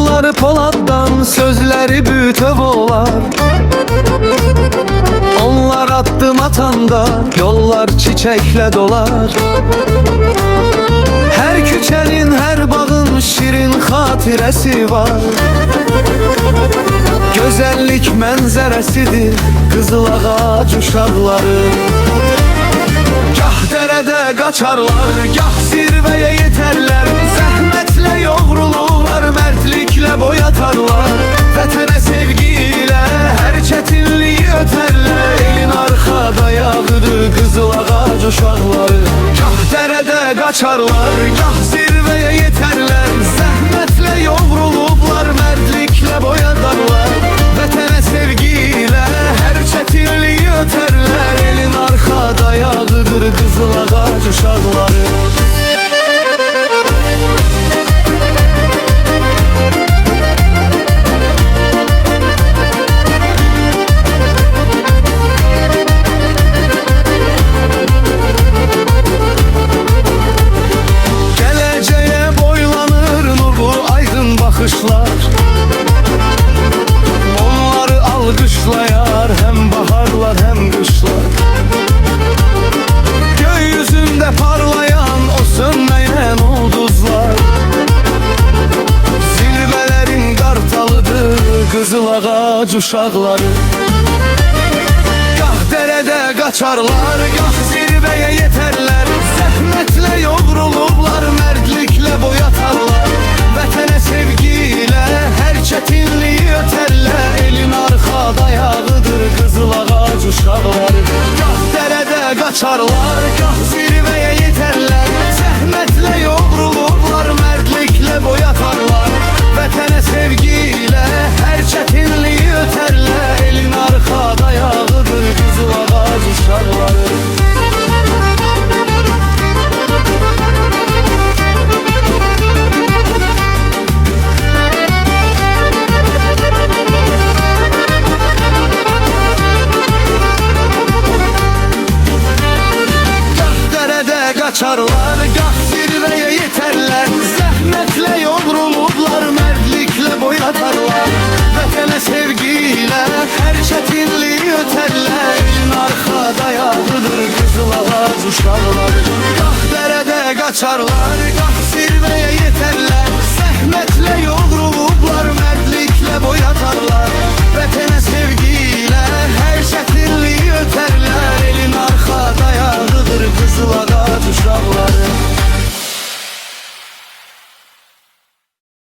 Kulakları Polat'tan, sözleri bütöv olar. Onlar addım atanda yollar çiçekle dolar. Her küçenin, her bağın şirin hatiresi var. Güzellik mənzərəsidir Qızıl Ağac uşaqları. Gah dərədə qaçarlar, gah zirvəyə yetərlər. Zəhmətlə yoğrulurlar, mərdliklə boyatarlar. Vətənə sevgi ilə hər çətinliyi ötərlər. Elin arxa dayağıdır Qızıl Ağac uşaqları. Gah dərədə qaçarlar, gah zirvəyə yetərlər. Zəhmətlə yoğrulurlar, mərdliklə boyatarlar. Vətənə sevgi ilə hər çətinliyi ötərlər. Elin arxa dayağıdır Qızıl Ağac uşaqları. Gələcəyə boylanır nurlu aydın baxışlar. Onları alqışlayar həm baharlar həm qışlar. Gökyüzündə parlayan o sönməyən ulduzlar. Zirvələrin qartalıdır Qızıl Ağac uşaqları. Gah dərədə qaçarlar, gah zirvəyə yetərlər. Zəhmətlə yoğrulurlar, mərdliklə boyatarlar. Vətənə sevgi ilə hər çətinliyi ötərlər. Elin arxa dayağıdır Qızıl Ağac uşaqları. Gah dərədə qaçarlar, gah zirvəyə yetərlər. Zəhmətlə yoğrulurlar, mərdliklə boyatarlar. Vətənə sevgi ilə hər çətinliyi ötərlər. Elin arxa dayağıdır Qızıl Ağac uşaqları. Qaçarlar, gah zirvəyə yetərlər. Zəhmətlə yoğrulurlar, mərdliklə boyatarlar. Vətənə sevgi ilə hər çətinliyi ötərlər. Elin arxa dayağıdır Qızıl Ağac uşaqları. Gah dərədə qaçarlar, gah zirvəyə yetərlər.